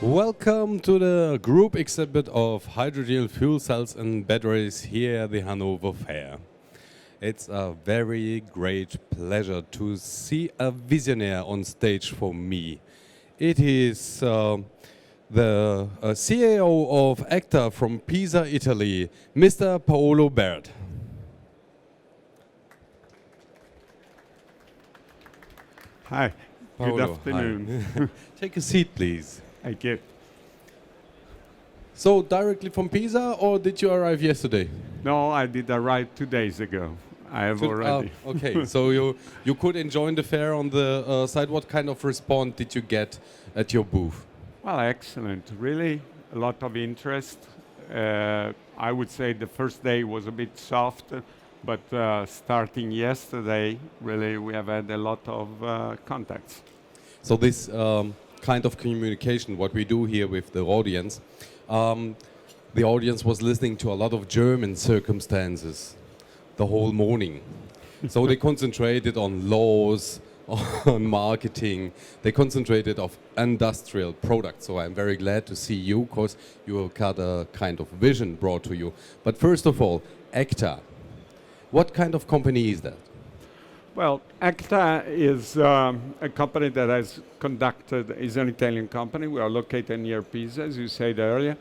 Welcome to the group exhibit of hydrogen fuel cells and batteries here at the Hanover Fair. It's a very great pleasure to see a visionaire on stage for me. It is the CEO of Acta from Pisa, Italy, Mr. Paolo Bert. Hi, Paolo, good afternoon. hi. Take a seat, please. Thank you. So, directly from Pisa, or did you arrive yesterday? No, I did arrive 2 days ago. I have already. Okay, so you could enjoy the fair on the side. What kind of response did you get at your booth? Well, excellent. Really, a lot of interest. I would say the first day was a bit soft, but starting yesterday, really, we have had a lot of contacts. So this kind of communication, what we do here with the audience was listening to a lot of German circumstances the whole morning. So they concentrated on laws, on marketing, they concentrated on industrial products. So I'm very glad to see you, because you have got a kind of vision brought to you. But first of all, Acta. What kind of company is that? Well, Acta is a company that is an Italian company. We are located near Pisa, as you said earlier.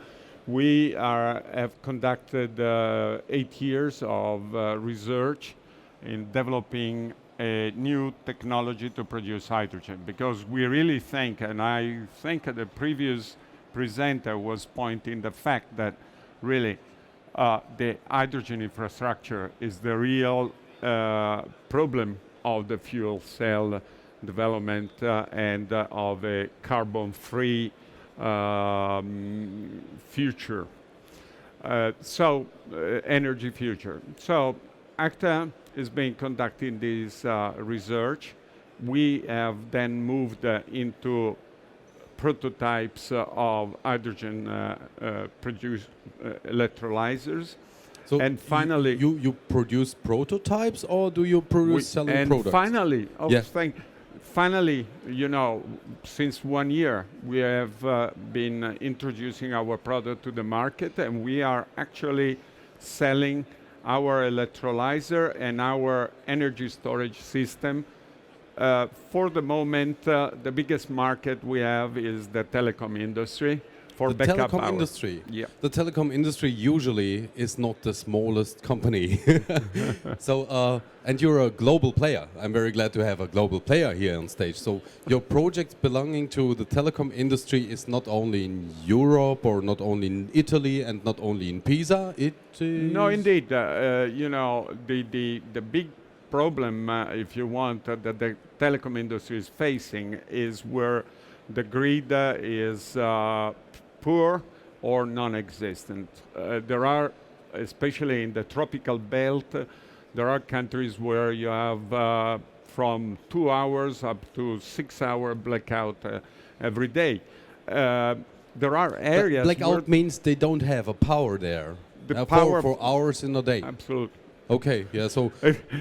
We have conducted 8 years of research in developing a new technology to produce hydrogen, because we really think, and I think the previous presenter was pointing the fact that really the hydrogen infrastructure is the real problem of the fuel cell development and of a carbon-free future. Energy future. So Acta is being conducting this research. We have then moved into prototypes of hydrogen produced electrolyzers. So and finally, you produce prototypes, or do you produce selling products? Finally, Yeah. Finally, you know, since 1 year, we have been introducing our product to the market, and we are actually selling our electrolyzer and our energy storage system. For the moment, the biggest market we have is the telecom industry for the backup telecom power. industry. Yeah. The telecom industry usually is not the smallest company. So, and you're a global player. I'm very glad to have a global player here on stage. So your project belonging to the telecom industry is not only in Europe, or not only in Italy, and not only in Pisa. It is No, indeed. You know, the big problem, if you want, that the telecom industry is facing is where the grid is poor or non-existent. There are, especially in the tropical belt, there are countries where you have from 2 hours up to 6-hour blackout every day. There are areas blackout means they don't have a power there. The power for hours in a day. Absolutely. Okay, yeah, so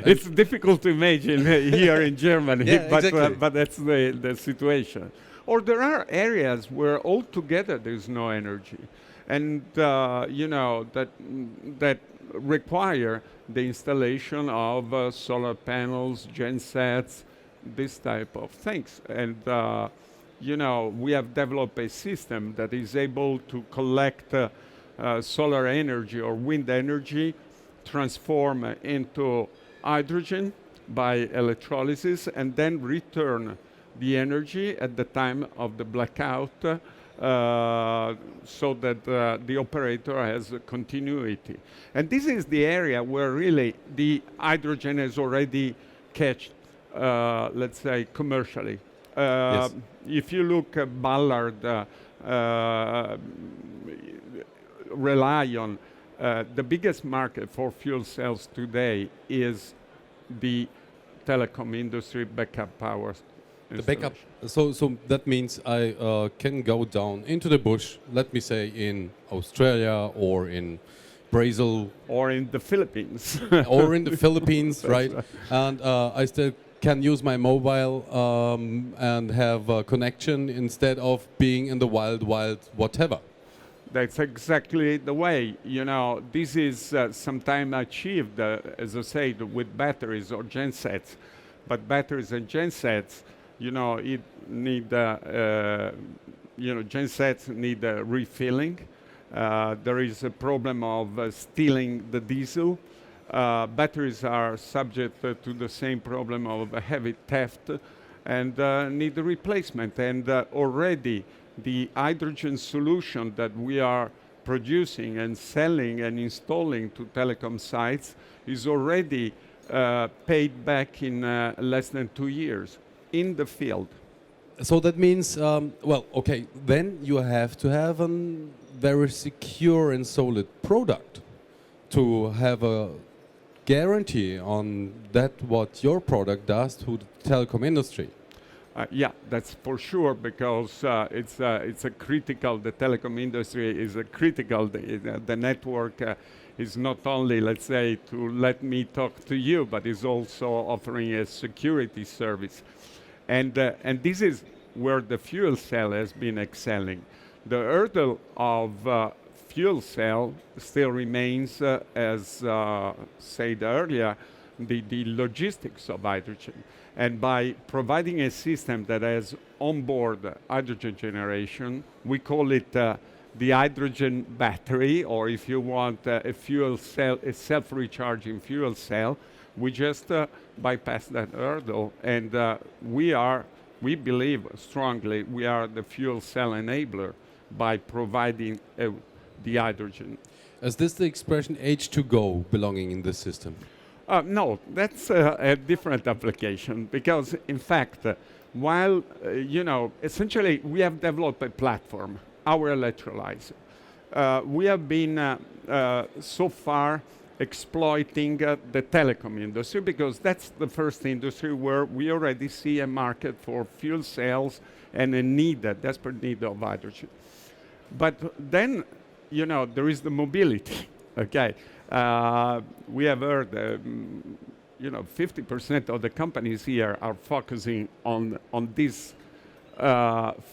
it's difficult to imagine here in Germany, Yeah, but, exactly. But that's the situation. Or there are areas where altogether there's no energy, and you know, that require the installation of solar panels, gensets, this type of things. And you know, we have developed a system that is able to collect solar energy or wind energy, transform into hydrogen by electrolysis, and then return the energy at the time of the blackout, so that the operator has a continuity. And this is the area where really the hydrogen is already catched, let's say, commercially. Yes. If you look at Ballard, rely on the biggest market for fuel cells today is the telecom industry backup power. The backup. So that means I can go down into the bush, let me say in Australia or in Brazil. Or in the Philippines. Or in the Philippines, right? Right. And I still can use my mobile and have a connection instead of being in the wild whatever. That's exactly the way. You know, this is sometimes achieved, as I said, with batteries or gensets. But batteries and gensets, you know, it need, gensets need refilling. There is a problem of stealing the diesel. Batteries are subject to the same problem of heavy theft and need a replacement. And already the hydrogen solution that we are producing and selling and installing to telecom sites is already paid back in less than 2 years in the field. So that means, well, okay, then you have to have a very secure and solid product to have a guarantee on that what your product does to the telecom industry. Yeah, that's for sure, because it's a critical, the telecom industry is a critical, the network is not only, let's say, to let me talk to you, but is also offering a security service. And this is where the fuel cell has been excelling. The hurdle of fuel cell still remains, as said earlier, the logistics of hydrogen. And by providing a system that has onboard hydrogen generation, we call it the hydrogen battery, or if you want a fuel cell, a self-recharging fuel cell, we just bypass that hurdle. And we believe strongly we are the fuel cell enabler by providing the hydrogen. Is this the expression H2GO belonging in this system? No, that's a different application, because in fact, while, essentially we have developed a platform, our electrolyzer. We have been so far exploiting the telecom industry, because that's the first industry where we already see a market for fuel cells and a desperate need of hydrogen. But then, there is the mobility, okay? We have heard, 50% of the companies here are focusing on this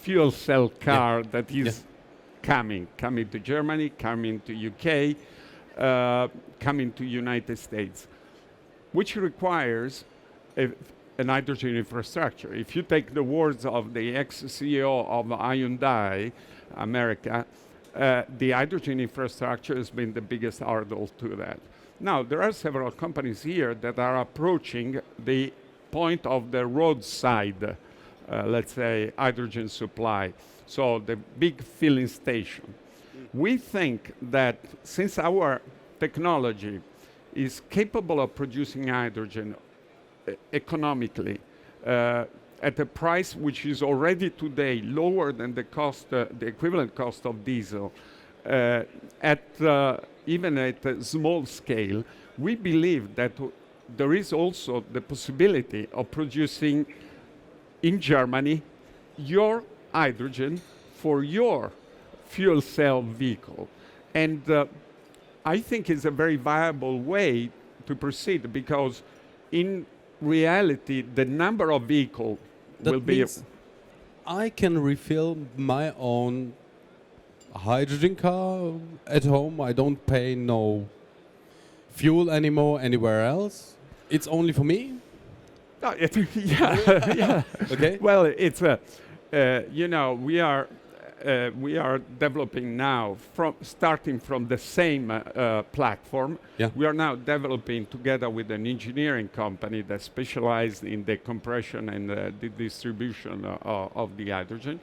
fuel cell car that is coming to Germany, coming to UK, coming to United States, which requires an hydrogen infrastructure. If you take the words of the ex-CEO of Hyundai America, the hydrogen infrastructure has been the biggest hurdle to that. Now, there are several companies here that are approaching the point of the roadside, let's say, hydrogen supply, so the big filling station. We think that since our technology is capable of producing hydrogen economically, at a price which is already today lower than the cost, the equivalent cost of diesel, even at a small scale, we believe that there is also the possibility of producing in Germany your hydrogen for your fuel cell vehicle. And I think it's a very viable way to proceed, because in reality, the number of vehicles will be... I can refill my own hydrogen car at home. I don't pay no fuel anymore anywhere else. It's only for me? Yeah. Okay. Well, it's we are developing now, starting from the same platform. Yeah. We are now developing together with an engineering company that specializes in the compression and the distribution of the hydrogen.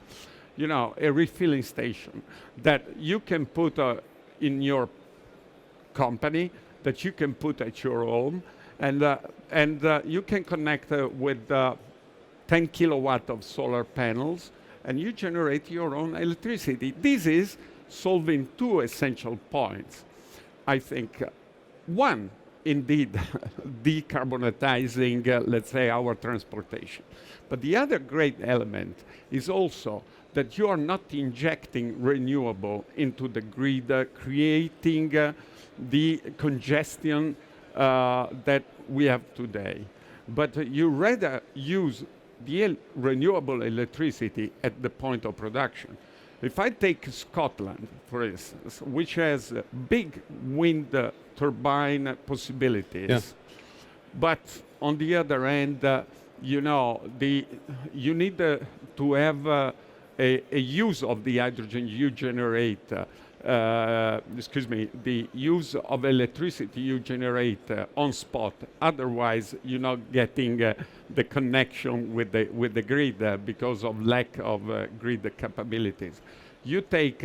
A refilling station that you can put in your company, that you can put at your home, and you can connect with 10 kilowatt of solar panels, and you generate your own electricity. This is solving two essential points. I think one, indeed, decarbonizing, let's say, our transportation. But the other great element is also that you are not injecting renewable into the grid, creating the congestion that we have today. but you rather use the renewable electricity at the point of production. If I take Scotland, for instance, which has big wind turbine possibilities, but on the other hand, you know, you need to have a use of the hydrogen you generate, the use of electricity you generate on spot. Otherwise, you're not getting the connection with the grid because of lack of grid capabilities. You take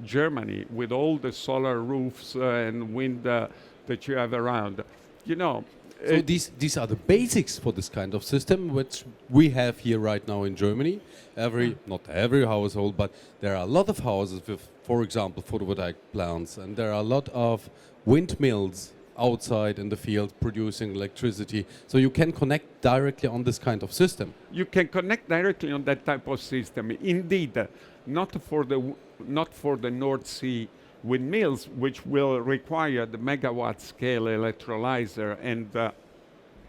Germany with all the solar roofs and wind that you have around, you know. So these are the basics for this kind of system, which we have here right now in Germany. Not every household, but there are a lot of houses with, for example, photovoltaic plants, and there are a lot of windmills outside in the field producing electricity. So you can connect directly on this kind of system. You can connect directly on that type of system. Indeed, not for the North Sea windmills, which will require the megawatt scale electrolyzer, and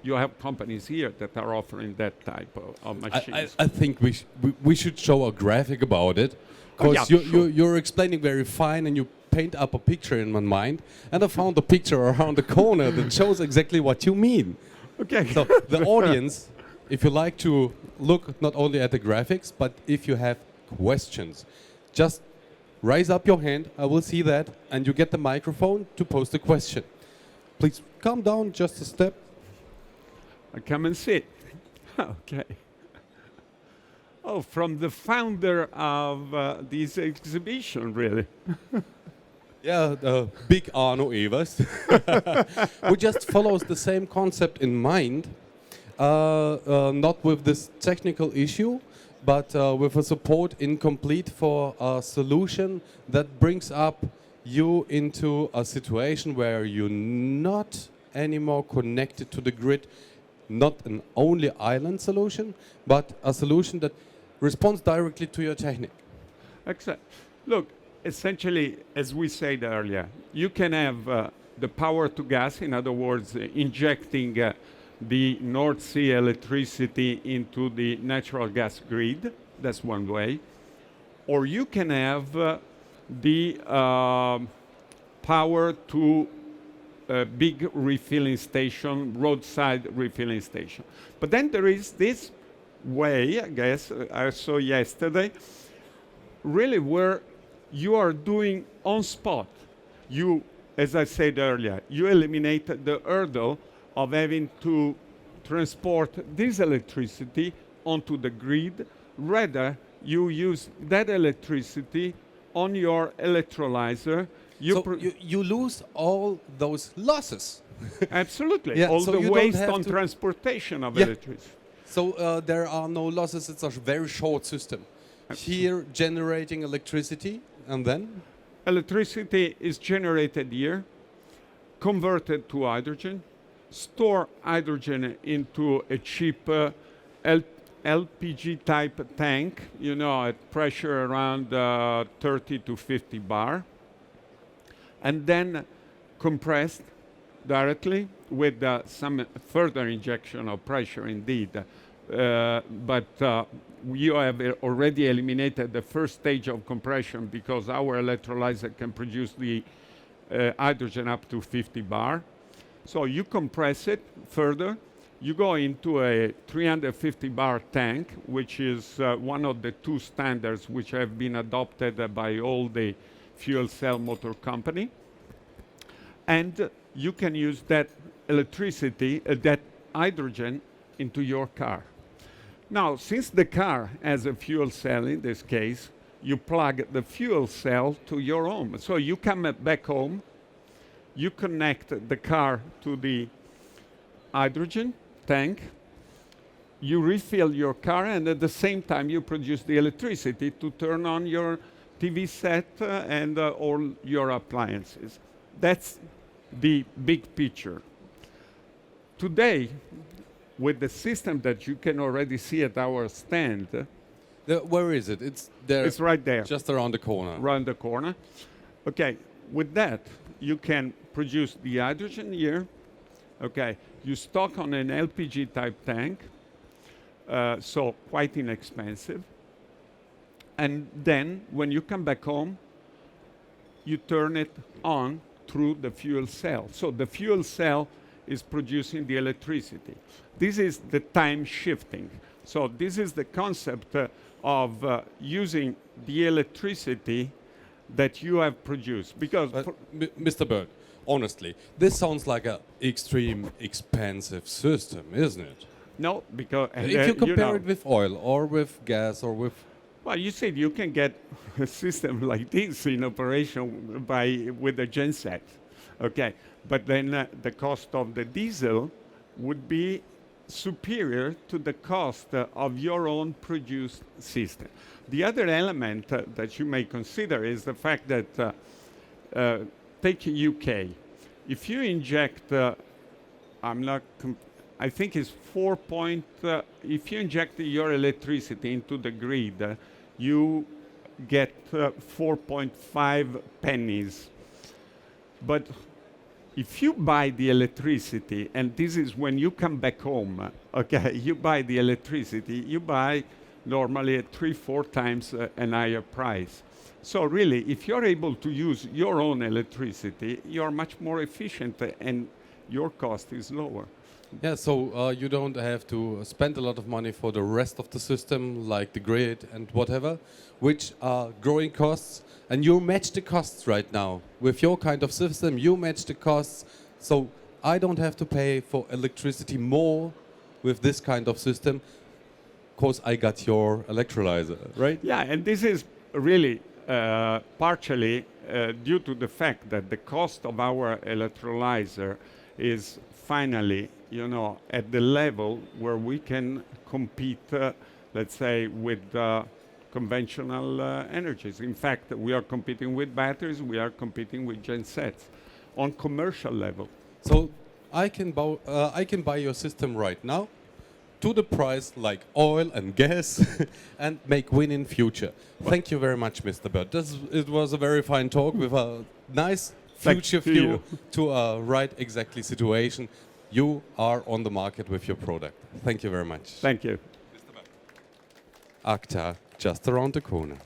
you have companies here that are offering that type of machines. I think we should show a graphic about it, because you're explaining very fine, and you paint up a picture in my mind, and I found a picture around the corner that shows exactly what you mean. Okay. So the audience, if you like to look not only at the graphics, but if you have questions, just raise up your hand, I will see that, and you get the microphone to pose the question. Please calm down just a step. I come and sit. Okay. Oh, from the founder of this exhibition, really. Yeah, the big Arno Evers. Who just follows the same concept in mind, not with this technical issue, but with a support incomplete for a solution that brings up you into a situation where you're not anymore connected to the grid, not an only island solution, but a solution that responds directly to your technique. Excellent. Look, essentially, as we said earlier, you can have the power to gas, in other words, injecting the North Sea electricity into the natural gas grid. That's one way. Or you can have the power to a big refilling station, roadside refilling station. But then there is this way, I guess, I saw yesterday, really where you are doing on spot. You, as I said earlier, you eliminate the hurdle of having to transport this electricity onto the grid. Rather, you use that electricity on your electrolyzer. You lose all those losses. Absolutely. Yeah, all so the waste on transportation of electricity. So there are no losses. It's a very short system. Absolutely. Here, generating electricity, and then? Electricity is generated here, converted to hydrogen, store hydrogen into a cheap LPG type tank, you know, at pressure around 30 to 50 bar, and then compressed directly with some further injection of pressure indeed. But you have already eliminated the first stage of compression because our electrolyzer can produce the hydrogen up to 50 bar. So you compress it further. You go into a 350 bar tank, which is one of the two standards which have been adopted by all the fuel cell motor company. And you can use that electricity, that hydrogen, into your car. Now, since the car has a fuel cell in this case, you plug the fuel cell to your home. So you come back home, you connect the car to the hydrogen tank, you refill your car, and at the same time you produce the electricity to turn on your TV set and all your appliances. That's the big picture. Today, with the system that you can already see at our stand. Where is it? It's there. It's right there. Just around the corner. Around the corner. Okay, with that, you can produce the hydrogen here, Okay, you stock on an LPG type tank, so quite inexpensive. And then when you come back home, you turn it on through the fuel cell. So the fuel cell is producing the electricity. This is the time shifting. So this is the concept of using the electricity that you have produced. Because Mr. Bert, honestly, this sounds like an extreme expensive system, isn't it? no, because If you compare it with oil or with gas or with... well, you said you can get a system like this in operation with a genset, okay? But then the cost of the diesel would be superior to the cost of your own produced system. The other element that you may consider is the fact that, take UK. If you inject, I think it's if you inject your electricity into the grid, you get 4.5 pennies. But if you buy the electricity, and this is when you come back home, okay, you buy the electricity, you buy normally at 3-4 times an higher price. So really, if you're able to use your own electricity, you're much more efficient and your cost is lower. Yeah, so you don't have to spend a lot of money for the rest of the system, like the grid and whatever, which are growing costs. And you match the costs right now. With your kind of system, you match the costs. So I don't have to pay for electricity more with this kind of system, because I got your electrolyzer, right? Yeah, and this is really partially due to the fact that the cost of our electrolyzer is finally, at the level where we can compete, let's say, with conventional energies. In fact, we are competing with batteries, we are competing with gensets on commercial level. So I can buy your system right now to the price like oil and gas and make win in future. Thank you very much, Mr. Bert. It was a very fine talk with a nice future view to a right exactly situation. You are on the market with your product. Thank you very much. Thank you. Acta, just around the corner.